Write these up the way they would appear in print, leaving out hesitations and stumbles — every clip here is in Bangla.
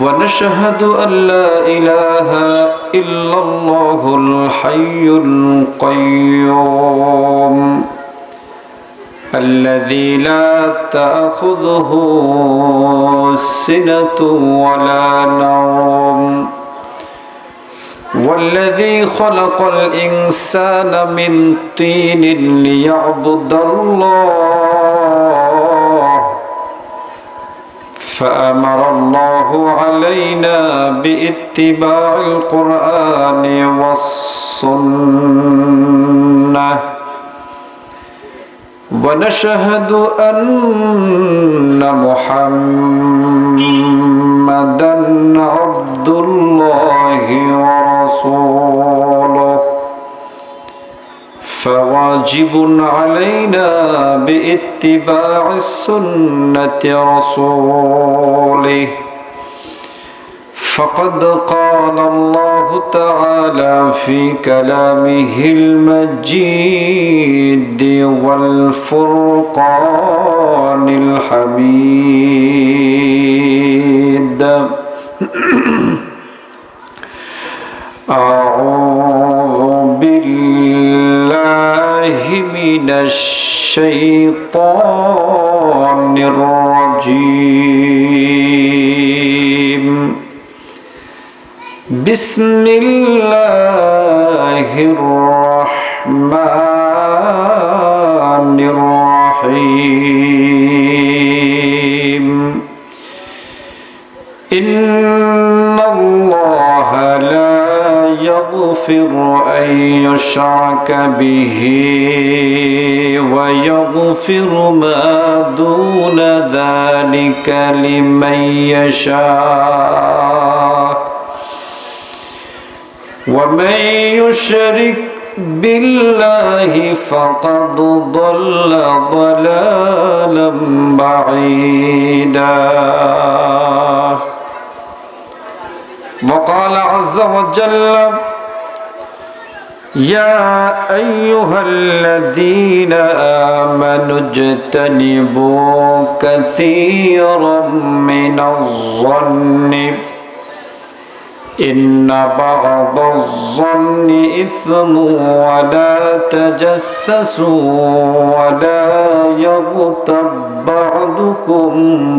ونشهد أن لا إله إلا الله الحي القيوم الذي لا تأخذه سنة ولا نوم والذي خلق الإنسان من طين ليعبد الله فأمر الله علينا باتباع القرآن والسنة ونشهد أن محمدًا عبد الله ورسوله فواجب علينا باتباع السنة رسوله فقد قال الله تعالى في كلامه المجيد والفرقان الحميد أعوذ بالله من الشيطان الرجيم بسم الله الرحمن الرحيم إن الله لا يغفر أن يشرك به ويغفر ما دون ذلك لمن يشاء ومن يشرك بالله فقد ضل ضلالا بعيدا وقال عز وجل يا أيها الذين آمنوا اجتنبوا كثيرا من الظن إن بعض الظن إثم ولا تجسسوا ولا يغتب بعضكم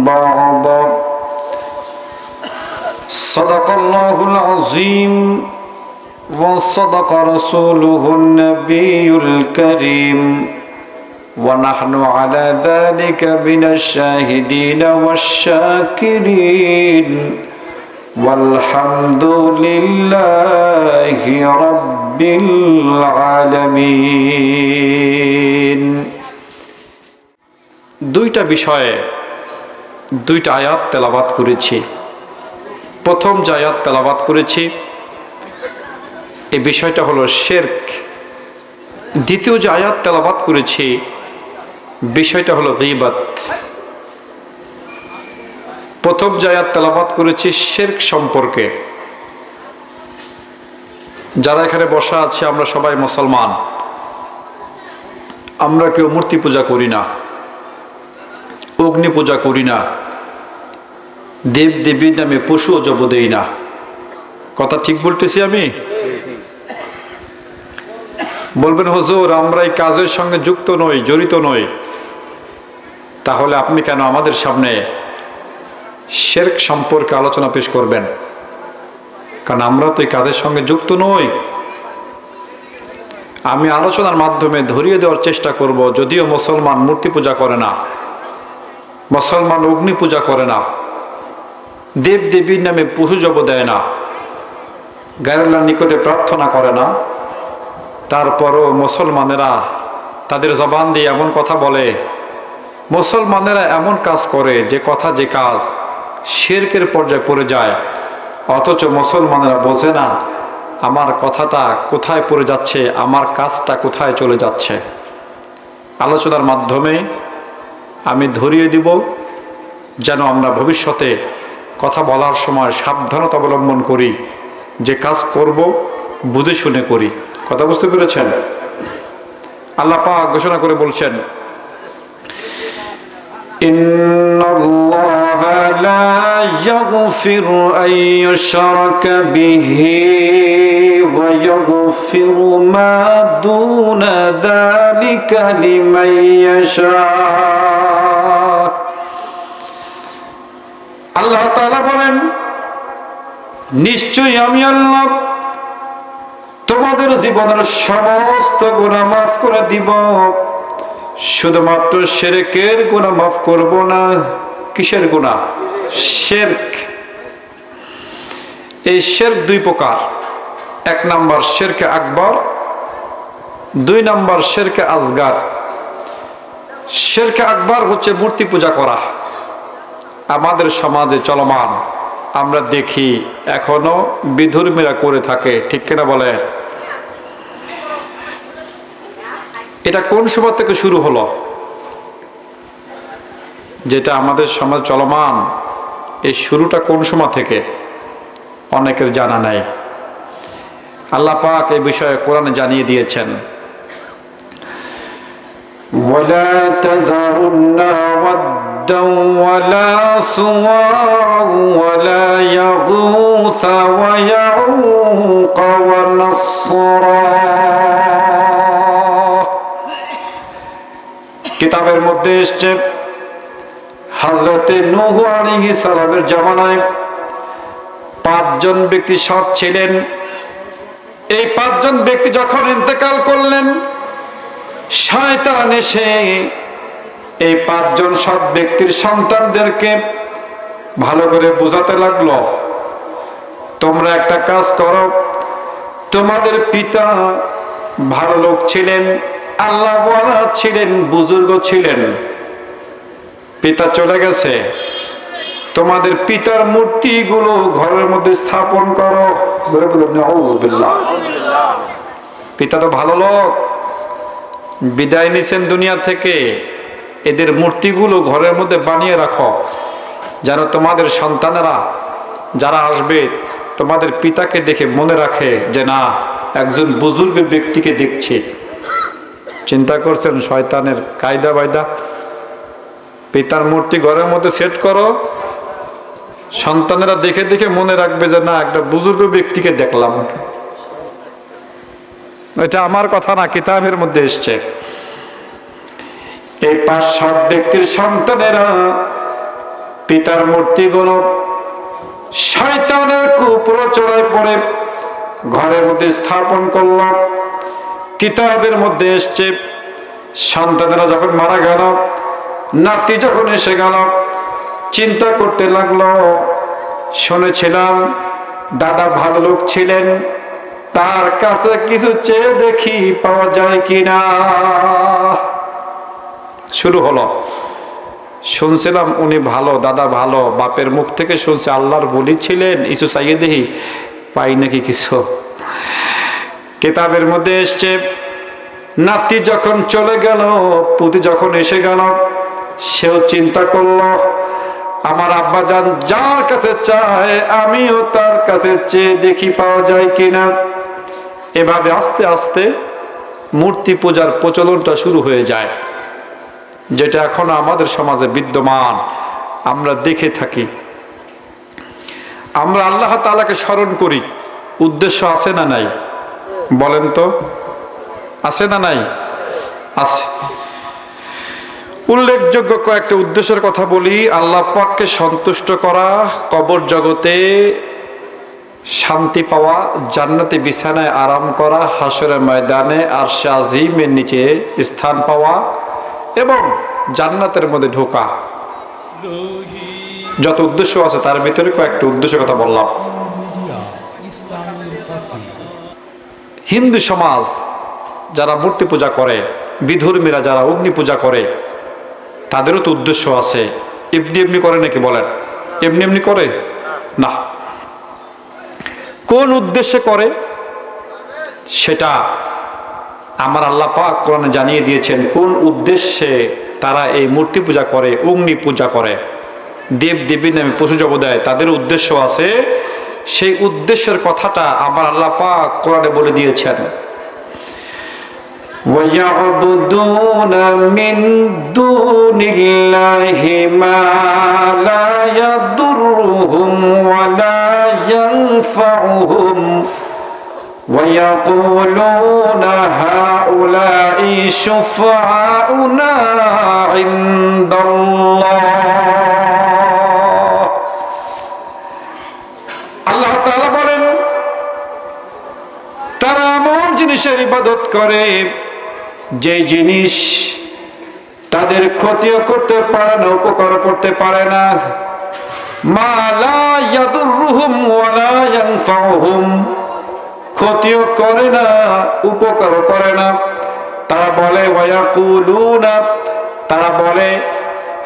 بعضا صدق الله العظيم وصدق رسوله النبي الكريم ونحن على ذلك من الشاهدين والشاكرين والحمد لله رب العالمين দুইটা বিষয়ে দুইটা আয়াত তেলাওয়াত করেছি। প্রথম যে আয়াত তেলাওয়াত করেছি এই বিষয়টা হলো শিরক। দ্বিতীয় যে আয়াত তেলাওয়াত করেছি বিষয়টা হলো গীবত। প্রথম যে আয়াত তেলাওয়াত করেছি শিরক সম্পর্কে। যারা এখানে বসা আছে আমরা সবাই মুসলমান, আমরা কেউ মূর্তি পূজা করি না, অগ্নি পূজা করি না, দেব দেবীর নামে পশু জব দেই না। কথা ঠিক বলতেছি আমি? বলবেন হুজুর আমরা এই কাজের সঙ্গে যুক্ত নই, জড়িত নই। তাহলে আপনি কেন আমাদের সামনে শিরক সম্পর্কে আলোচনা পেশ করবেন? কারণ আমরা তো এই কাজের সঙ্গে যুক্ত নই। আমি আলোচনার মাধ্যমে ধরিয়ে দেওয়ার চেষ্টা করব, যদিও মুসলমান মূর্তি পূজা করে না, মুসলমান অগ্নি পূজা করে না, দেব দেবীর নামে পশু জব দেয় না, গায়রুল্লাহর নিকটে প্রার্থনা করে না, তারপরও মুসলমানেরা তাদের জবান দিয়ে এমন কথা বলে, মুসলমানেরা এমন কাজ করে যে কথা যে কাজ শিরকের পর্যায়ে পড়ে যায়, অথচ মুসলমানেরা বোঝে না আমার কথাটা কোথায় পড়ে যাচ্ছে, আমার কাজটা কোথায় চলে যাচ্ছে। আলোচনার মাধ্যমে আমি ধরিয়ে দিব যেন আমরা ভবিষ্যতে কথা বলার সময় সাবধানতা অবলম্বন করি, যে কাজ করব বুঝে শুনে করি। কথা বুঝতে পেরেছেন? আল্লাহ পাক ঘোষণা করে বলছেন ইন্নাল্লাহা লা ইয়াগফিরু আন ইউশরাকা বিহি ওয়া ইয়াগফিরু মা দুনা যালিকা লিমান ইয়াশা। আল্লাহ তাআলা বলেন, নিশ্চয়ই আমি আল্লাহ তোমাদের জীবনের সমস্ত গুনাহ মাফ করে দিব, শুধুমাত্র শিরকের গুনাহ মাফ করব না। কিসের গুনাহ? শিরক। এই শিরক দুই প্রকার। এক নাম্বার শিরকে আকবর, দুই নাম্বার শিরকে আসগার। শিরকে আকবর হচ্ছে মূর্তি পূজা করা। আমাদের সমাজে চলমান, আমরা দেখি এখনো বিধর্মীরা করে থাকে, ঠিক কিনা বলে? এটা কোন সময় থেকে শুরু হলো? যেটা আমাদের সমাজ চলমান, এই শুরুটা কোন সময় থেকে অনেকের জানা নাই। আল্লাহ পাক এই বিষয়ে কোরআনে জানিয়ে দিয়েছেন, ওয়ালা তাযারুন্না ওয়াদ্দান ওয়ালা সুওয়া ওয়ালা ইয়াগুসা ওয়া ইয়াউকা ওয়া নাসরা। কিতাবের মধ্যে এসেছে হযরতে নূহ আলাইহিস সালামের জামানায় 5 জন ব্যক্তি সৎ ছিলেন। এই 5 জন ব্যক্তি যখন ইন্তেকাল করলেন, শয়তান এসে এই 5 জন সৎ ব্যক্তির সন্তানদেরকে ভালো করে বোঝাতে লাগলো, তোমরা একটা কাজ করো, তোমাদের পিতা ভালো লোক ছিলেন, আল্লাহ ওয়ালা ছিলেন, বুজুর্গ ছিলেন, পিতা চলে গেছে, তোমাদের পিতার মূর্তিগুলো ঘরের মধ্যে স্থাপন করো। পিতা তো ভালো লোক, বিদায় নিছেন দুনিয়া থেকে, এদের মূর্তিগুলো ঘরের মধ্যে বানিয়ে রাখো, যেন তোমাদের সন্তানেরা যারা আসবে তোমাদের পিতাকে দেখে মনে রাখে যে না, একজন বুজুর্গ ব্যক্তিকে দেখছে। চিন্তা করছেন শয়তানের কায়দা বায়দা? পিতার মূর্তি ঘরের মধ্যে সেট করো, সন্তানেরা দেখে দেখে মনে রাখবে যে না, একটা বুজুর্গ ব্যক্তিকে দেখলাম। এটা আমার কথা না, কিতাবের মধ্যে এসছে। এই 5 ব্যক্তির সন্তানেরা পিতার মূর্তিগুলো শয়তানের কুপ্রচরায় পড়ে ঘরের মধ্যে স্থাপন করল। কিতাবের মধ্যে এসছে সন্তানেরা যখন মারা গেল, নাতি যখন এসে গেল, চিন্তা করতে লাগলো, শুনেছিলাম দাদা ভালো লোক ছিলেন, তার কাছে কিছু চেয়ে দেখি পাওয়া যায় কিনা। শুরু হলো, শুনছিলাম উনি ভালো, দাদা ভালো, বাপের মুখ থেকে শুনছে আল্লাহর বলি ছিলেন, কিছু চাইয়ে দেখি পাই নাকি কিছু। কিতাবের মধ্যে এসছে নাতি যখন চলে গেল, পুতি যখন এসে গেল, সেও চিন্তা করলো আমার আব্বা জান যার কাছে চায় আমিও তার কাছে চেয়ে দেখি পাওয়া যায় কিনা। এভাবে আস্তে আস্তে মূর্তি পূজার প্রচলনটা শুরু হয়ে যায়, যেটা এখন আমাদের সমাজে বিদ্যমান, আমরা দেখে থাকি। আমরা আল্লাহ তাআলাকে স্মরণ করি, উদ্দেশ্য আছে না নাই? বলেন তো, আছে না নাই? আছে। উল্লেখযোগ্য কয়েকটা উদ্দেশ্যের কথা বলি। আল্লাহ পাককে সন্তুষ্ট করা, কবর জগতে শান্তি পাওয়া, জান্নাতে বিছানায় আরাম করা, হাসরের ময়দানে আরশে আজিমের নিচে স্থান পাওয়া এবং জান্নাতের মধ্যে ঢোকা। যত উদ্দেশ্য আছে তার ভিতরে কয়েকটা উদ্দেশ্যের কথা বললাম। হিন্দু সমাজ যারা মূর্তি পূজা করে, বিধর্মীরা যারা অগ্নি পূজা করে, তাদেরও তো উদ্দেশ্য আছে। এমনি এমনি করে নাকি বলেন? এমনি এমনি করে না। কোন উদ্দেশ্যে করে সেটা আমার আল্লাহ পাক কোরআনে জানিয়ে দিয়েছেন। কোন উদ্দেশ্যে তারা এই মূর্তি পূজা করে, অগ্নি পূজা করে, দেব দেবীর নামে পশু জব দেয়, তাদের উদ্দেশ্য আছে। সেই উদ্দেশ্যের কথাটা আমার আল্লাহ পাক কোরআনে বলে দিয়েছেন। ويعبدون من دون الله ما لا يضرهم ولا ينفعهم ويقولون هؤلاء شفعاؤنا عند الله আল্লাহ তাআলা বলেন তারা এমন জিনিসের ইবাদত করে যে জিনিস তাদের ক্ষতিও করতে পারে না, উপকার করতে পারে না। মা লা ইয়াদুররুহুম ওয়া লা ইয়ানফাউহুম, ক্ষতিও করে না, উপকারও করে না। তারা বলে ওয়ায়াকুলুনা, তারা বলে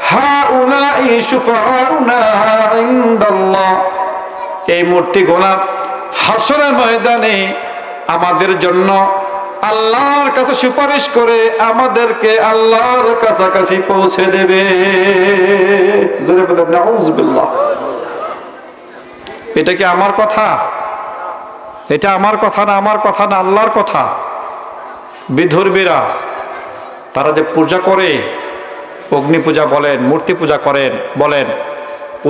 হাউলাই শুফাউনা ইনদাল্লাহ, এই মূর্তিগুলো হাসরের ময়দানে আমাদের জন্য আল্লাহর কাছে সুপারিশ করে আমাদেরকে আল্লাহর কাছাকাছি পৌঁছে দেবে। জোরে বলেন নাউযুবিল্লাহ। এটা কি আমার কথা? এটা আমার কথা না, আমার কথা না, আল্লাহর কথা। বিধর্মীরা তারা যে পূজা করে, অগ্নি পূজা বলেন, মূর্তি পূজা করেন বলেন,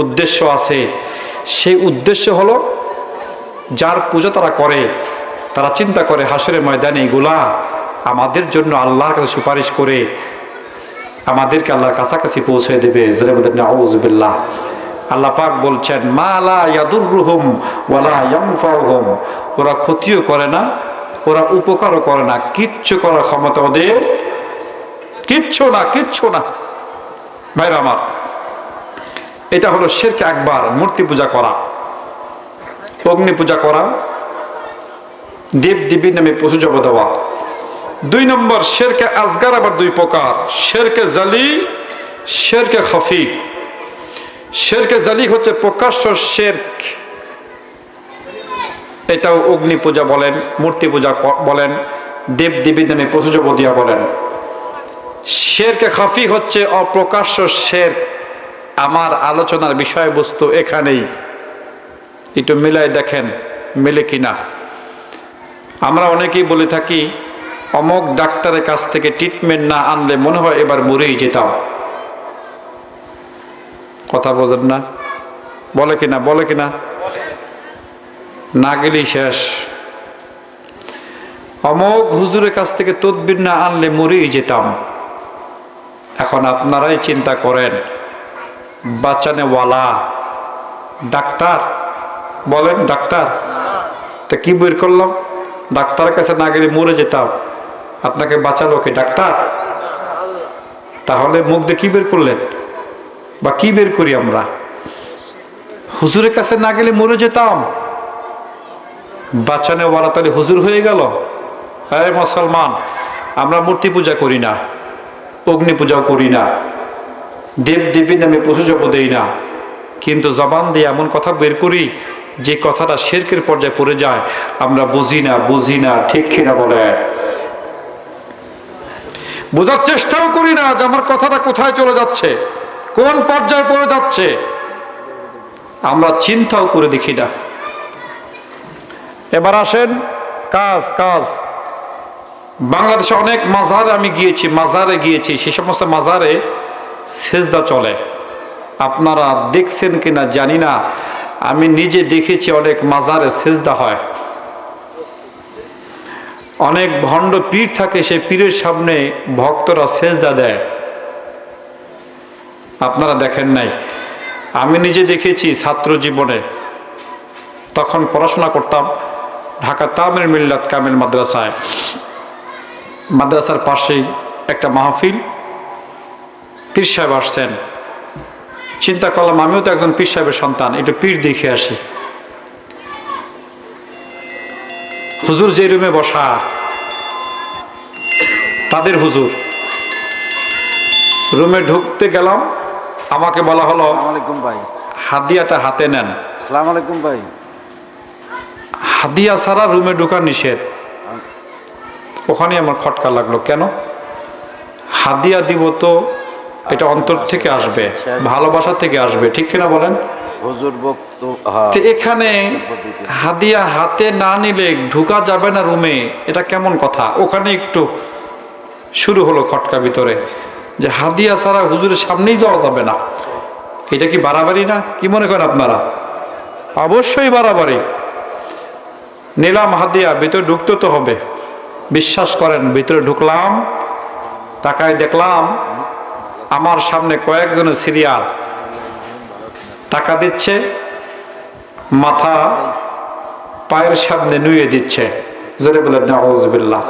উদ্দেশ্য আছে। সেই উদ্দেশ্য হলো যার পূজা তারা করে, তারা চিন্তা করে হাসরের ময়দানে এগুলা আমাদের জন্য আল্লাহর কাছে সুপারিশ করে আমাদেরকে আল্লাহর কাছাকাছি পৌঁছে দেবে। নাউযুবিল্লাহ। আল্লাহ পাক বলছেন মা লা ইয়াদুররুহুম ওয়া লা ইয়ানফাউহুম, ওরা ক্ষতিও করে না, ওরা উপকারও করে না, কিচ্ছু করার ক্ষমতা ওদের কিচ্ছু না, কিচ্ছু না। ভাইরা আমার, এটা হলো শিরক আকবার, মূর্তি পূজা করা, অগ্নি পূজা করা, দেব দেবীর নামে পশু জব দেওয়া। 2 নম্বর শিরকে আসগার, আবার 2 প্রকার, শিরকে জালি, শিরকে খাফি। শিরকে জালি হচ্ছে প্রকাশ্য শিরক, এটাও অগ্নি পূজা বলেন, মূর্তি পূজা বলেন, দেব দেবীর নামে পশু জব দিয়া বলেন। শিরকে খাফি হচ্ছে অপ্রকাশ্য শিরক। আমার আলোচনার বিষয়বস্তু এখানেই, একটু মিলাই দেখেন মিলে কিনা। আমরা অনেকেই বলে থাকি অমুক ডাক্তারের কাছ থেকে ট্রিটমেন্ট না আনলে মনে হয় এবার মরেই যেতাম। কথা বলেন না? বলে কিনা? বলে কিনা? না গেলেই শেষ। অমুক হুজুরের কাছ থেকে তদবির না আনলে মরেই যেতাম। এখন আপনারাই চিন্তা করেন, বাঁচানেওয়ালা ডাক্তার বলেন, ডাক্তার তা কি বের করলাম? ডাক্তারের কাছে না গেলে মরে যেতাম, আপনাকে বাঁচালো কে? ডাক্তার। তাহলে মুখ দিয়ে কি বের করলেন বা কি বের করি আমরা? হুজুরের কাছে না গেলে মরে যেতাম, বাঁচানেওয়ালা তাহলে হুজুর হয়ে গেল। হ্যাঁ মুসলমান, আমরা মূর্তি পূজা করি না, অগ্নি পূজাও করি না, দেব দেবীর নামে পশু জব দেই না, কিন্তু জবান দিয়ে এমন কথা বের করি যে কথাটা শিরকের পর্যায়ে পড়ে যায়। আমরা বুঝি না, বুঝি না, ঠিক কিনা বলে? বোঝার চেষ্টাও করি না যে আমার কথাটা কোথায় চলে যাচ্ছে, কোন পর্যায়ে পড়ে যাচ্ছে, আমরা চিন্তাও করে দেখি না। এবার আসেন কাজ কাজ। বাংলাদেশে অনেক মাজারে আমি গিয়েছি, মাজারে গিয়েছি, সে সমস্ত মাজারে সেজদা চলে। আপনারা দেখছেন কিনা জানি না, আমি নিজে দেখেছি অনেক মাজারে সেজদা হয়। অনেক ভণ্ড পীর থাকে, সেই পীরের সামনে ভক্তরা সেজদা দেয়। আপনারা দেখেন নাই, আমি নিজে দেখেছি ছাত্র জীবনে। তখন পড়াশোনা করতাম ঢাকা তামিল মিল্লাত কামিল মাদ্রাসায়। মাদ্রাসার পাশেই একটা মাহফিল, পীর সাহেব আসছেন। চিন্তা করলাম আমিও তো একজন পীর সাহেবের সন্তান, একটু পীর দেখে আসি। হুজুর যে রুমে বসা, তাদের হুজুর। রুমে ঢুকতে গেলাম, আমাকে বলা হলো ভাই হাদিয়াটা হাতে নেন। আসসালামু আলাইকুম ভাই। হাদিয়া ছাড়া রুমে ঢোকা নিষেধ। ওখানে আমার খটকা লাগলো, কেন? হাদিয়া দিব তো এটা অন্তর থেকে আসবে, ভালোবাসা থেকে আসবে, ঠিক কিনা বলেন? হুজুর বক্ত এখানে হাদিয়া হাতে না নিলে ঢোকা যাবে না রুমে, এটা কেমন কথা? ওখানে একটু শুরু হলো খটকা ভিতরে যে হাদিয়া ছাড়া হুজুরের সামনেই যাওয়া যাবে না। এটা কি বাড়াবাড়ি না? কি মনে করেন আপনারা? অবশ্যই বাড়াবাড়ি। নিলাম হাদিয়া, ভিতরে ঢুকতে তো হবে। বিশ্বাস করেন, ভিতরে ঢুকলাম, তাকায় দেখলাম আমার সামনে কয়েকজনের সিরিয়াল, টাকা দিচ্ছে, মাথা পায়ের সামনে নুয়ে দিচ্ছে। জোরে বলে নাউযুবিল্লাহ।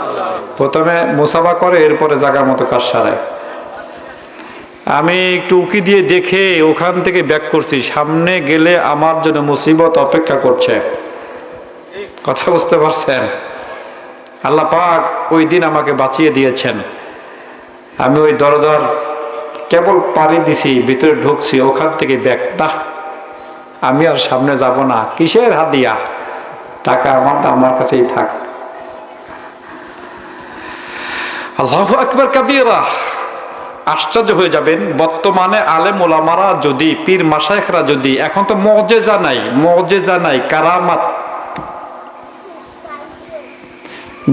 প্রথমে মুসাফা করে, এরপরে জায়গার মতো কাজ সারায়। আমি একটু উকি দিয়ে দেখে ওখান থেকে ব্যাক করছি। সামনে গেলে আমার জন্য মুসিবত অপেক্ষা করছে। কথা বুঝতে পারছেন? আল্লাহ পাক ওই দিন আমাকে বাঁচিয়ে দিয়েছেন। আমি ওই দরজার কেবল পাড়ি দিছি, ভিতরে ঢুকছি, ওখান থেকে ব্যাক। না, আমি আর সামনে যাব না। কিসের হাদিয়া? টাকা আমার কাছেই থাক। আল্লাহু আকবার কাবীরা। আশ্চর্য হয়ে যাবেন, বর্তমানে আলেম ওলামারা যদি, পীর মাশায়েখরা যদি, এখন তো মুজিজা নাই, কারামাত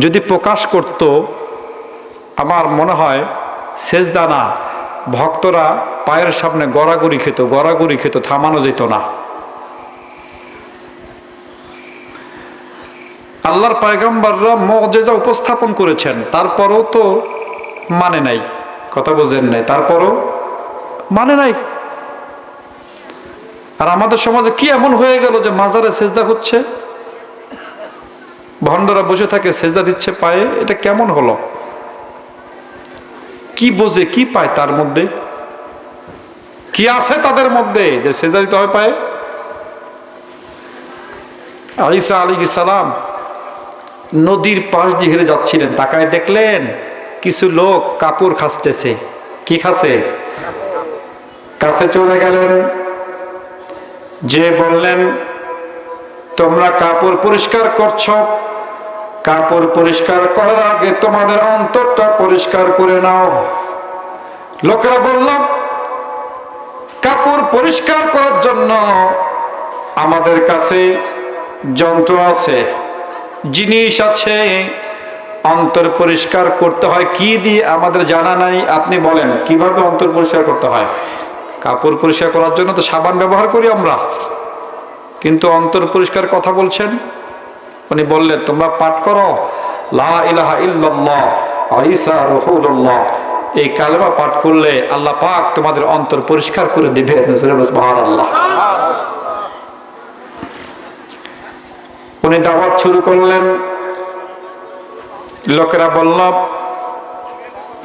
যদি প্রকাশ করত, আমার মনে হয় সেজদা না, ভক্তরা পায়ের সামনে গড়াগড়ি খেত, থামানো যেত না। আল্লাহর পয়গম্বররা মুজিজা উপস্থাপন করেছেন, তারপরেও তো মানে নাই। কথা বোঝেন নাই? তারপরও মানে নাই। আর আমাদের সমাজে কি এমন হয়ে গেল যে মাজারে সেজদা হচ্ছে, ভণ্ডরা বসে থাকে সেজদা দিচ্ছে পায়ে। এটা কেমন হলো? কি বোঝে, কি পায় তার মধ্যে? কি আছে তাদের মধ্যে যে সেজদা দিতে হয় পায়ে? ঈসা আলাইহিস সালাম নদীর পাশ দিয়ে হেরে যাচ্ছিলেন, তাকায় দেখলেন কিছু লোক কাপড় খাসতেছে। কি খাসে? কাছে চলে গেলেন, যে বললেন, তোমরা কাপড় পরিষ্কার করছো, কাপড় পরিষ্কার করার আগে তোমাদের অন্তরটা পরিষ্কার করে নাও। লোকেরা বলল, কাপড় পরিষ্কার করার জন্য আমাদের কাছে যন্ত্র আছে, জিনিস আছে, অন্তর পরিষ্কার করতে হয় কি দিয়ে আমাদের জানা নাই। আপনি বলেন কিভাবে অন্তর পরিষ্কার করতে হয়? কাপড় পরিষ্কার করার জন্য তো সাবান ব্যবহার করি আমরা, কিন্তু অন্তর পরিষ্কার কথা বলছেন। উনি বললেন, তোমরা পাঠ করো লা ইলাহা ইল্লাল্লাহ ঈসা রাসূলুল্লাহ। এই কালেমা পাঠ করলে আল্লাহ পাক তোমাদের অন্তর পরিষ্কার করে দিবেন। সুবহানাল্লাহ। উনি দাওয়াত শুরু করলেন। লোকেরা বলল,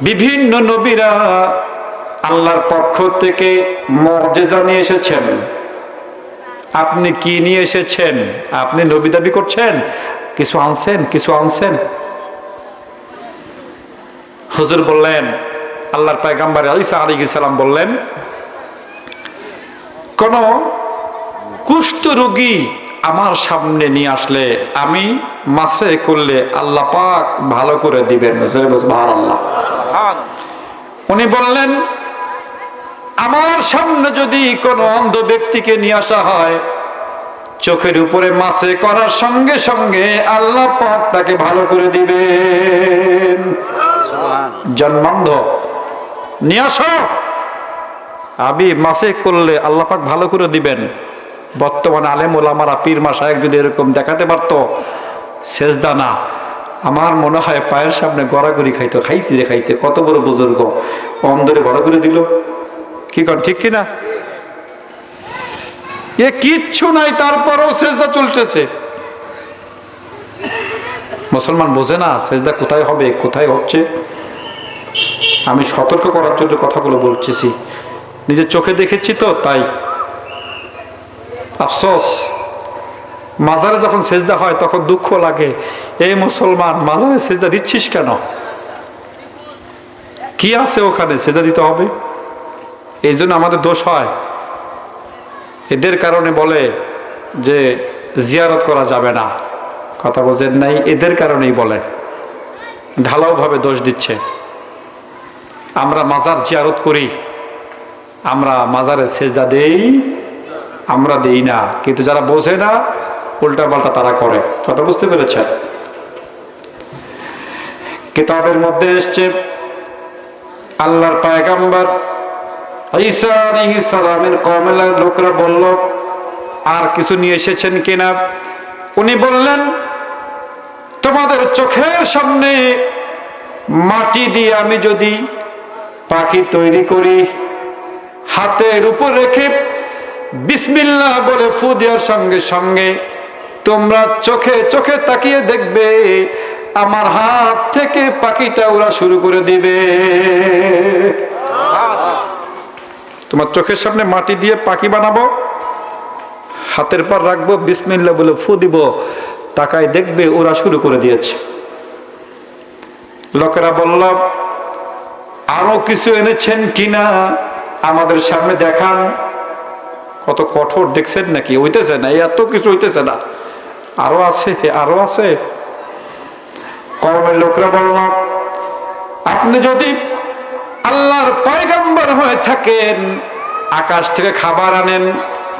বিভিন্ন নবীরা আল্লাহর পক্ষ থেকে মুজিজা নিয়ে এসেছেন, আপনি কি নিয়ে এসেছেন? আপনি নবী দাবি করছেন, কিছু আনছেন? হুজুর বললেন, আল্লাহর পয়গম্বর ঈসা আলাইহিস সালাম বললেন, কোন কুষ্ঠ রোগী আমার সামনে নিয়ে আসলে আমি মাসে করলে আল্লাহ পাক ভালো করে দিবেন। সুবহানাল্লাহ। উনি বললেন, আমার সামনে যদি কোনো অন্ধ ব্যক্তিকে নিয়ে আসা হয়, চোখের উপরে মাসে করার সঙ্গে সঙ্গে আল্লাহ পাক তাকে ভালো করে দিবেন। জন্মান্ধ নিয়ে আসো, আমি মাসে করলে আল্লাহ পাক ভালো করে দিবেন। বর্তমানে আলেম ওলামারা, পীর মাশায়েখ যদি এরকম দেখাতে পারতো, সেজদা না, আমার মনে হয় পায়ের সামনে গড়াগড়ি খাইছে। কত বড় বুজুর্গ, অন্ধরে বড় করে দিল। কি কর, ঠিক কিনা? এ কিচ্ছু নাই, তারপরেও সেজদা চলতেছে। মুসলমান বোঝে না সেজদা কোথায় হবে, কোথায় হচ্ছে। আমি সতর্ক করার জন্য কথাগুলো বলতেছি, নিজের চোখে দেখেছি তো তাই। আফসোস, মাজারে যখন সেজদা হয় তখন দুঃখ লাগে, এই মুসলমান মাজারে সেজদা দিচ্ছিস কেন? কি আছে ওখানে সেজদা দিতে হবে? এই জন্য আমাদের দোষ হয়। এদের কারণে বলে যে জিয়ারত করা যাবে না। কথা বোঝেন নাই? এদের কারণেই বলে, ঢালাও ভাবে দোষ দিচ্ছে। আমরা মাজার জিয়ারত করি, আমরা মাজারে সেজদা দেই, আমরা দেই না, কিন্তু যারা বোঝে না উল্টা পাল্টা তারা করে। কথা বুঝতে পেরেছেন? কিতাবের মধ্যে এসছে আল্লাহর পয়গম্বর ঈসা আলাইহিস সালামের কওমের লোকরা বলল, আর কিছু নিয়ে এসেছেন কিনা? উনি বললেন, তোমাদের চোখের সামনে মাটি দিয়ে আমি যদি পাখি তৈরি করি, হাতের উপর রেখে বিসমিল্লাহ বলে ফু দেওয়ার সঙ্গে সঙ্গে তোমরা চোখে চোখে তাকিয়ে দেখবে আমার হাত থেকে পাখিটা ওরা শুরু করে দিবে। তোমার চোখের সামনে মাটি দিয়ে পাখি বানাবো, হাতের পর রাখবো, বিসমিল্লাহ বলে ফু দিব, তাকায় দেখবে ওরা শুরু করে দিয়েছে। লোকেরা বলল, আরো কিছু এনেছেন কিনা আমাদের সামনে দেখান। কত কঠোর দেখছেন নাকি? হইতেছে না, এত কিছু হইতেছে না, আরো আছে, আরো আছে। কওমের লোকরা বলল, আপনি যদি আল্লাহর পয়গম্বর হয়ে থাকেন, আকাশ থেকে খাবার আনেন,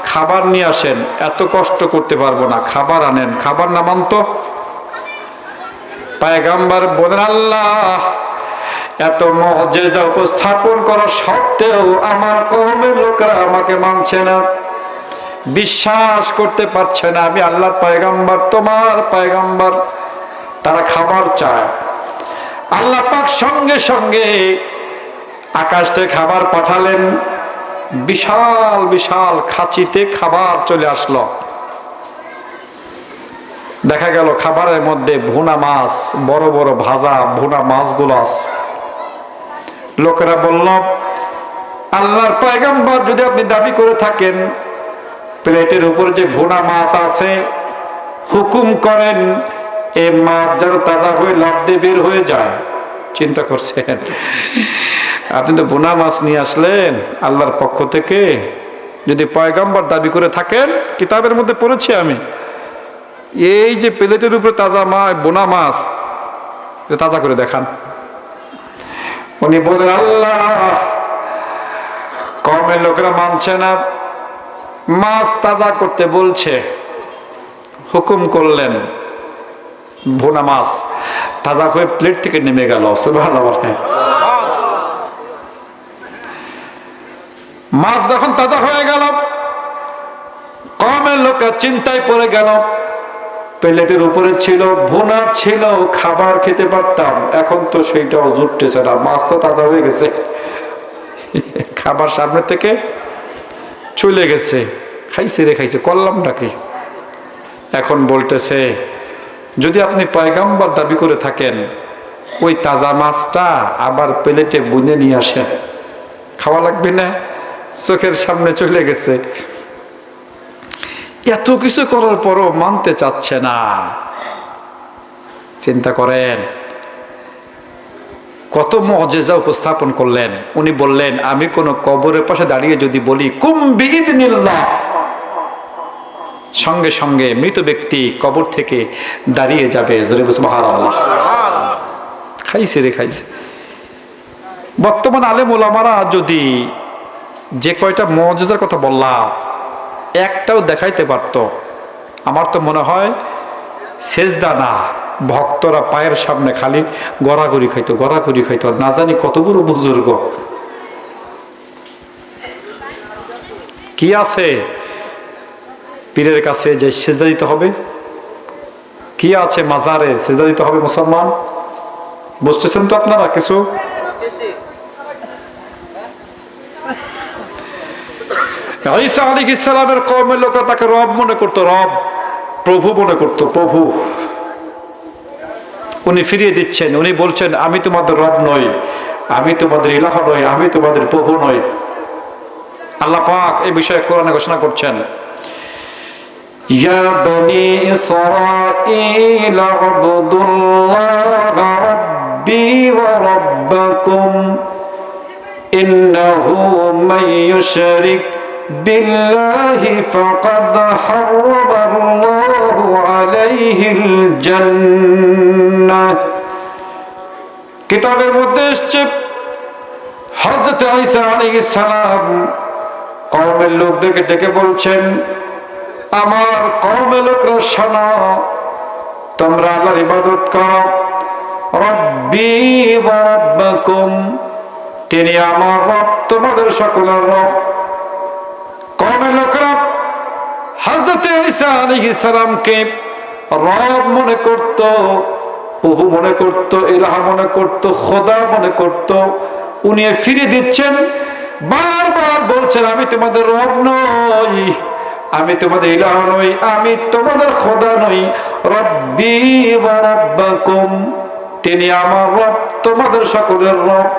খাবার নিয়ে আসেন, এত কষ্ট করতে পারবো না, খাবার আনেন, খাবার নামান তো। পয়গম্বর বলেন, আল্লাহ এত মুজিজা উপস্থাপন করা সত্ত্বেও আমার কওমের লোকেরা আমাকে মানছে না, বিশ্বাস করতে পারছে না আমি আল্লাহর পয়গম্বর, তোমার পয়গম্বর। তারা খাবার চায়। আল্লাহ পাক সঙ্গে সঙ্গে আকাশ থেকে খাবার পাঠালেন, বিশাল বিশাল খাঁচিতে খাবার চলে আসলো। দেখা গেল খাবারের মধ্যে ভুনা মাছ, বড় বড় ভাজা ভুনা মাছগুলো আছে। লোকেরা বলল, আল্লাহর পয়গম্বর যদি আপনি দাবি করে থাকেন প্লেটের উপর যে ভুনা মাছ আছে, হুকুম করেন এই মাছ যেন তাজা হয়ে লাফ দিয়ে বের হয়ে যায়। চিন্তা করছেন, আপনি তো ভুনা মাছ নিয়ে আসলেন আল্লাহর পক্ষ থেকে, যদি পয়গম্বর দাবি করে থাকেন, কিতাবের মধ্যে পড়েছি আমি, এই যে প্লেটের উপরে তাজা মাছ, বোনা মাছ, তাজা করে দেখান। উনি বলেন, আল্লাহ কওমের লোকেরা মানছে না, মাছ তাজা করতে বলছে, হুকুম করলেন, ভুনা মাছ তাজা হয়ে প্লেট থেকে নেমে গেল। সুবহানাল্লাহ। মাছ যখন তাজা হয়ে গেল, কওমের লোকেরা চিন্তায় পড়ে গেল, প্লেটের উপরে ছিল ভুনা, ছিল খাবার খেতে পারতাম, এখন তো সেইটাও জুটতেছে না, মাছ তো তাজা হয়ে গেছে, খাবার সামনে থেকে চলে গেছে, খাইছে রে খাইছে, করলাম নাকি। এখন বলতেছে, যদি আপনি পয়গম্বর দাবি করে থাকেন, ওই তাজা মাছটা আবার প্লেটে বুনে নিয়ে আসেন, খাওয়া লাগবে না, চোখের সামনে চলে গেছে। এত কিছু করার পরও মানতে চাচ্ছে না। চিন্তা করেন কত মুজিজা উপস্থাপন করলেন। উনি বললেন, আমি কোন কবরের পাশে দাঁড়িয়ে যদি বলি কুম বিইذনিল্লাহ, সঙ্গে সঙ্গে মৃত ব্যক্তি কবর থেকে দাঁড়িয়ে যাবে। জোরে বলুন সুবহানাল্লাহ। খাইছে রে খাইছে। বর্তমান আলেম ওলামারা যদি যে কয়টা মুজিজার কথা বললাম একটাও দেখাইতে পারত, আমার তো মনে হয় সেজদা না, ভক্তরা পায়ের সামনে খালি গড়াগড়ি খাইতো, গড়াগড়ি খাইতো। না জানি কত বড় বুজুর্গ কি আছে পীরের কাছে যে সেজদা দিতে হবে, কি আছে মাজারে সেজদা দিতে হবে মুসলমান। বুঝতেছেন তো আপনারা কিছু? ঈসা আলাইহিস সালামের কওমের লোকরা তাকে রব মনে করতো, রব, প্রভু মনে করতো, প্রভু। উনি ফিরিয়ে দিচ্ছেন, উনি বলছেন, আমি তোমাদের রব নই, আমি তোমাদের ইলাহ নই, আমি তোমাদের প্রভু নই। আল্লাহ পাক এই বিষয়ে কোরআনে ঘোষণা করছেন, ইয়া বনি ইসরাঈল আবুদুল্লাহ রাব্বি ওয়া রাব্বাকুম ইন্নাহু মান ইউশরিক বিল্লাহি ফাকাদ হারামাল্লাহু আলাইহিল জান্নাহ। কিতাবের মধ্যে এসেছে হযরত ঈসা আলাইহিস সালাম কওমের লোকদেরকে ডেকে বলছেন, আমার কওমের লোকরা শোনো, তোমরা আল্লাহর ইবাদত করো, রব্বি ওয়া রাব্বাকুম, তিনি আমার রব, তোমাদের সকলের রব। কওমের লোকেরা হযরত ঈসা আলাইহিস সালামকে রব মনে করত, প্রভু মনে করত, ইলাহ মনে করত, খোদা মনে করত। উনি ফিরে দিচ্ছেন, বারবার বলছেন আমি তোমাদের রব নই, আমি তোমাদের ইলাহ নই, আমি তোমাদের খোদা নই। রব্বি ওয়া রাব্বাকুম, তিনি আমার রব, তোমাদের সকলের রব।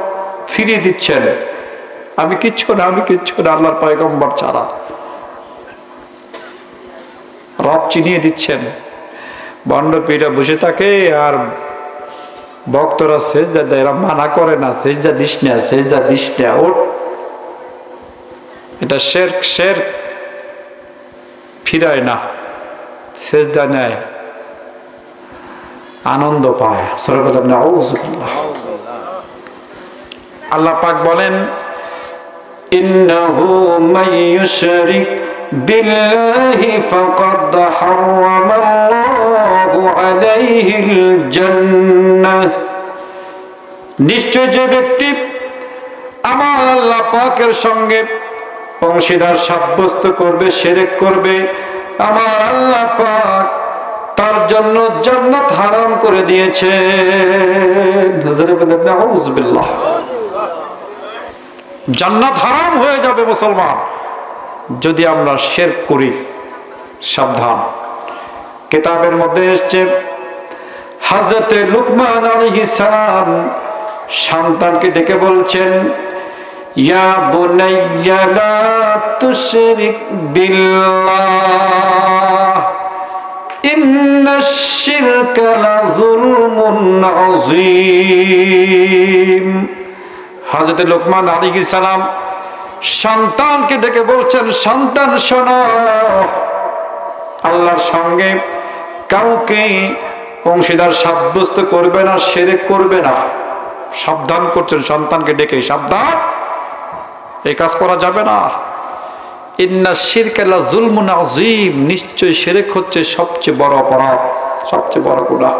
ফিরিয়ে দিচ্ছেন, আমি কিচ্ছু না, আমি কিচ্ছু না, আল্লাহর পয়গম্বর ছাড়া। রব চিনিয়ে দিচ্ছেন। বন্ডপীরা বসে থাকে আর ভক্তরা সেজদা দেয়, এরা মানা করে না, সেজদা দিস না, সেজদা দিস না, ওঠ। এটা শিরক, শিরক। ফিরায় না, সেজদা নেয়, আনন্দ পায়। আল্লাহ পাক বলেন ইন্নাহু মাইয়ুশরিক বিল্লাহি ফাকাদ হারামাল্লাহু আলাইহিল জান্নাহ, নিশ্চয় যে ব্যক্তি আমার আল্লাহ পাকের সঙ্গে অংশীদার সাব্যস্ত করবে, শিরক করবে, আমার আল্লাহ পাক তার জন্য জান্নাত হারাম করে দিয়েছে। নাউযুবিল্লাহ। জান্নাত হারাম হয়ে যাবে মুসলমান যদি আমরা শিরক করি। সাবধান। কিতাবের মধ্যে এসেছে হযরতে লুকমান আলাইহিস সালাম সন্তানকে ডেকে বলছেন, ইয়া বুনাইয়া লা তুশরিক বিল্লাহ ইন্নাশ শিরকা লাযুলমুন আযীম। হযরত লোকমান আলাইহিস সালাম সন্তানকে ডেকে বলছেন, সন্তান শোনো, আল্লাহর সঙ্গে কাউকে অংশীদার সাব্যস্ত করবে না, শিরক করবে না। সাবধান করছেন সন্তানকে ডেকে, সাবধান, এই কাজ করা যাবে না। ইন্নাশ শিরকা লাযুলমুন আযীম, নিশ্চয় শিরক হচ্ছে সবচেয়ে বড় অপরাধ, সবচেয়ে বড় গুনাহ।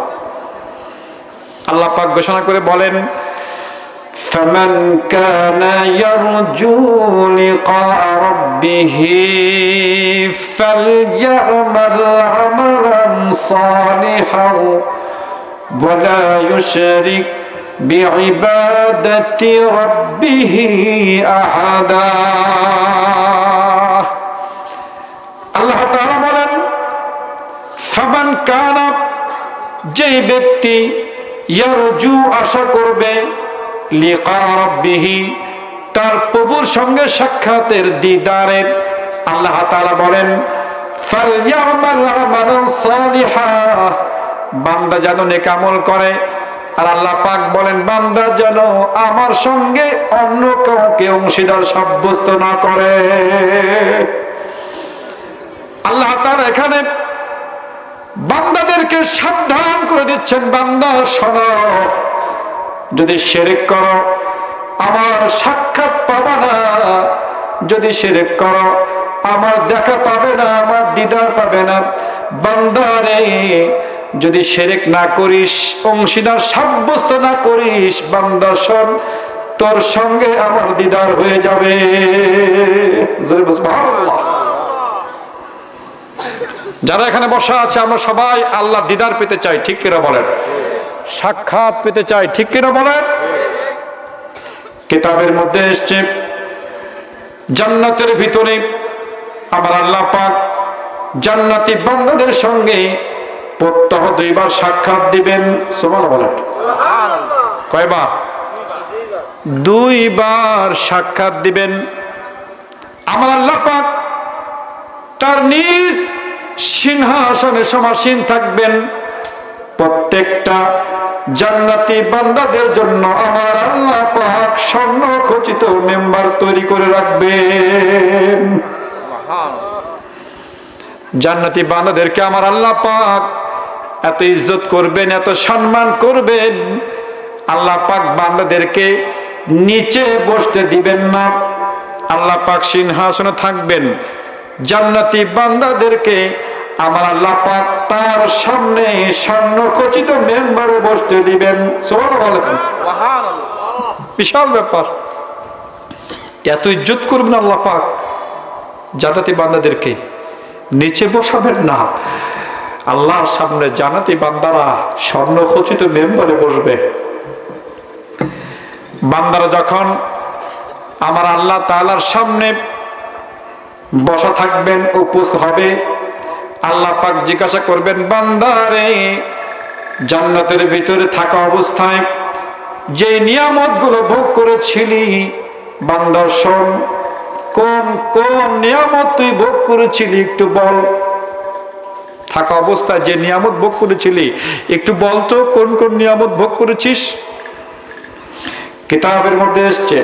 আল্লাহ পাক ঘোষণা করে বলেন, ফামান কানা ইয়ারজু লিকা রাব্বিহি ফালইআমাল আমালান সালিহান ওয়া লা ইউশরিক বিইবাদাতি রাব্বিহি আহাদা। আল্লাহ তাআলা বলেন, ফামান কানা, যে ব্যক্তি ইয়ারজু আশা করবে, লিকা রাব্বিহি তার প্রভুর সঙ্গে সাক্ষাতের, দিদারের, আল্লাহ তাআলা বলেন ফালইআমাল আমালান সালিহা, বান্দা যেন নেক আমল করে। আর আল্লাহ পাক বলেন বান্দা যেন আমার সঙ্গে অন্য কাউকে অংশীদার সাব্যস্ত না করে। আল্লাহ তাআলা এখানে বান্দাদেরকে সাবধান করে দিচ্ছেন, বান্দা শোনো, যদি শিরক করো আমার সাক্ষাৎ পাবে না, যদি শিরক করো আমার দেখা পাবে না, আমার দিদার পাবে না। বান্দারে, যদি শিরক না করিস, অংশীদার সাব্যস্ত না করিস, বান্দা শোন, তোর সঙ্গে আমার দিদার হয়ে যাবে। যারা এখানে বসা আছে আমরা সবাই আল্লাহ দিদার পেতে চাই, ঠিক কিনা বলেন? সাক্ষাৎ পেতে চাই, ঠিক কিনা বলেন? কিতাবের মধ্যে এসেছে জান্নাতের ভিতরে আমার আল্লাহ পাক জান্নাতি বান্দাদের সঙ্গে প্রত্যহ 2 বার সাক্ষাৎ দিবেন। সুবহানাল্লাহ বলেন। কয়বার? 2 বার সাক্ষাৎ দিবেন। আমার আল্লাহ পাক তার নিজ সিংহাসনে সমাসীন থাকবেন। প্রত্যেকটা জান্নাতি বান্দাদের জন্য আমার আল্লাহ পাক স্বর্ণখচিত মেম্বার তৈরি করে রাখবেন। জান্নাতি বান্দাদেরকে আমার আল্লাহ পাক এত ইজ্জত করবেন, এত সম্মান করবেন। আল্লাহ পাক বান্দাদেরকে নিচে বসতে দিবেন না, আল্লাহ পাক সিংহাসনে থাকবেন। জান্নাতি বান্দাদেরকে আমার আল্লাহ পাক তার সামনে স্বর্ণখচিত মেম্বারে বসতে দিবেন। সুবহানাল্লাহ। বিশাল ব্যাপার। এত ইজ্জত করবেন আল্লাহ পাক জান্নাতি বান্দাদেরকে, নিচে বসাবেন না, আল্লাহর সামনে জান্নাতি বান্দারা স্বর্ণখচিত মেম্বারে বসবে। বান্দারা যখন আমার আল্লাহ তাআলার সামনে বসা থাকবেন, উপস্থিত হবে, আল্লাহ পাক জিজ্ঞাসা করবেন, বান্দারে জান্নাতের ভিতরে থাকা অবস্থায় যে নিয়ামতগুলো ভোগ করেছিলি, বান্দা শোন, কোন কোন নিয়ামত তুই ভোগ করেছিলি একটু বল। থাকা অবস্থায় যে নিয়ামত ভোগ করেছিলি একটু বলতো, কোন কোন নিয়ামত ভোগ করেছিস। কিতাবের মধ্যে এসছে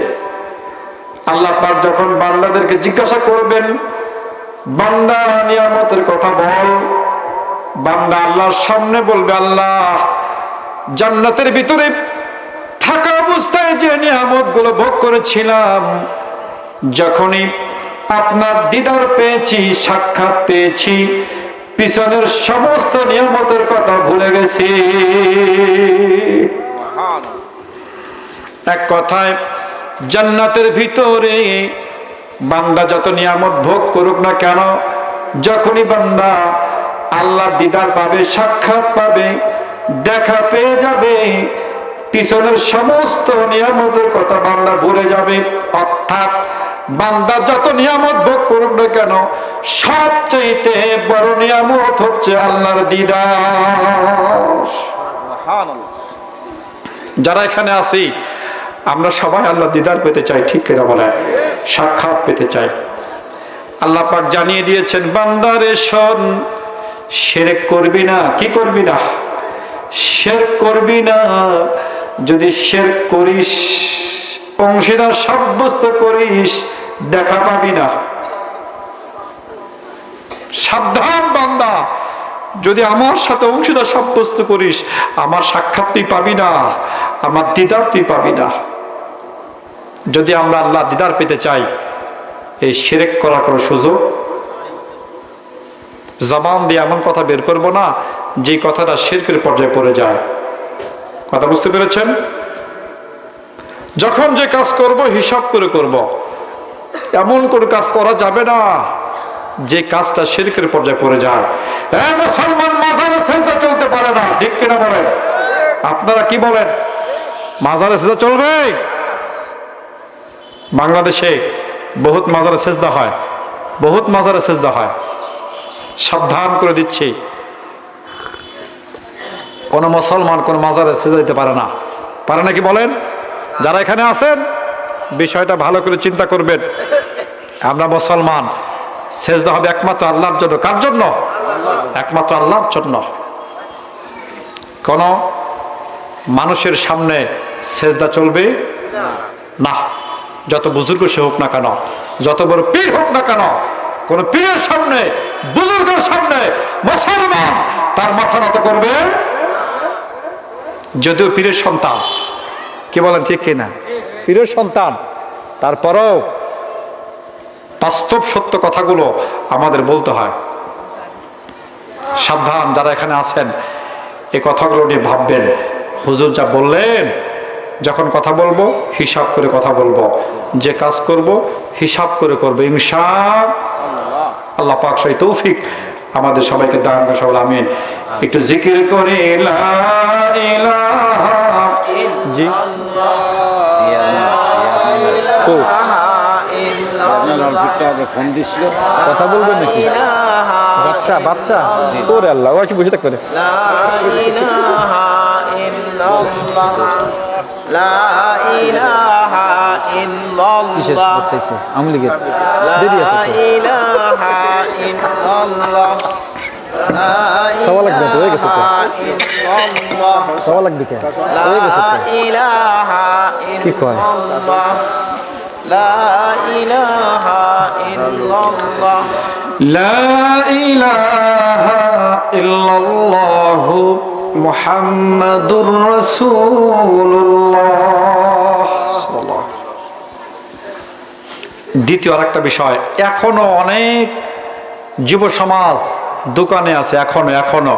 আল্লাহ পাক যখন বান্দাদেরকে জিজ্ঞাসা করবেন, বান্দা নিয়ামতের কথা বল, বান্দা আল্লাহর সামনে বলবে, আল্লাহ জান্নাতের ভিতরে থাকা অবস্থায় যে নিয়ামত গুলো ভোগ করেছিলাম, যখনই আপনার দিদার পেয়েছি, সাক্ষাৎ পেয়েছি, পিছনের সমস্ত নিয়ামতের কথা ভুলে গেছি। এক কথায় জান্নাতের ভিতরে বান্দা যত নিয়ামত ভোগ করুক না কেন, যখনই বান্দা আল্লাহ দিদার পাবে, সাক্ষাৎ পাবে, দেখা পেয়ে যাবে, পিছনের সমস্ত নিয়ামতের কথা বান্দা ভুলে যাবে। অর্থাৎ বান্দা যত নিয়ামত ভোগ করুক না কেন, সবচেয়ে বড় নিয়ামত হচ্ছে আল্লাহর দিদার। যারা এখানে আছি আমরা সবাই আল্লাহ দিদার পেতে চাই, ঠিক কিনা বলেন? সাক্ষাৎ পেতে চাই। আল্লাহ পাক জানিয়ে দিয়েছেন, বান্দারে শোন, শিরক করবি না। কি করবি না? শিরক করবি না। যদি শিরক করিস, অংশীদার সাব্যস্ত করিস, দেখা পাবি না। সাবধান বান্দা, যদি আমার সাথে অংশীদার সাব্যস্ত করিস, আমার সাক্ষাৎ তুই পাবি না, আমার দিদার তুই পাবি না। যদি আমরা আল্লাহ দিদার পেতে চাই, এই শিরক করার কোনো সুযোগ, জবান দিয়ে এমন কথা বের করব না যে কথাটা শিরকের পর্যায়ে পড়ে যায়। কথা বুঝতে পেরেছেন? যখন যে কাজ করব হিসাব করে করব, এমন কোন কাজ করা যাবে না যে কাজটা শিরকের পর্যায়ে পড়ে যায়। মুসলমান মাজারে সিজদা চলতে পারে না, ঠিক কিনা বলেন? আপনারা কি বলেন? মাজারে সিজদা চলবে? বাংলাদেশে বহুত মাজারে সিজদা হয়, বহুত মাজারে সিজদা হয়। সাবধান করে দিচ্ছি, কোন মুসলমান কোন মাজারে সিজদা দিতে পারে না। পারে নাকি বলেন? যারা এখানে আছেন বিষয়টা ভালো করে চিন্তা করবেন। আমরা মুসলমান, সিজদা হবে একমাত্র আল্লাহর জন্য। কার জন্য? একমাত্র আল্লাহর জন্য। কোন মানুষের সামনে সিজদা চলবে না। যত বুজুর্গ সে হোক না কেন, যত বড় পীর হোক না কেন, কোন পীরের সামনে, বুজুর্গের সামনে মুসলমান তার মাথা নত করবে। যদিও পীরের সন্তান, কি বলেন ঠিক কিনা? পীরের সন্তান, তারপরও বাস্তব সত্য কথাগুলো আমাদের বলতে হয়। সাবধান যারা এখানে আছেন, এই কথাগুলো নিয়ে ভাববেন। হুজুর যা বললেন, যখন কথা বলবো হিসাব করে কথা বলবো, যে কাজ করব হিসাব করে করবো ইনশাআল্লাহ। আল্লাহ পাক সেই তৌফিক আমাদের সবাইকে দান করে। সবাই আমিন। একটু জিকির করে লা ইলাহা ইল্লাল্লাহ। ফোন দিছিল, কথা বলবেন নাকি? বাচ্চা বাচ্চা ওরে আল্লাহ, ও কি বসে থাকবে? আমি লিখে দেরি আছে, সওয়া লাগবে তো, হয়ে গেছে তো, সওয়া লাগবে কে, হয়ে গেছে তো। কি কয়? لا إله إلا الله لا إله إلا الله محمد رسول الله। দ্বিতীয় আরেকটা বিষয়, এখনো অনেক যুব সমাজ দোকানে আছে, এখনো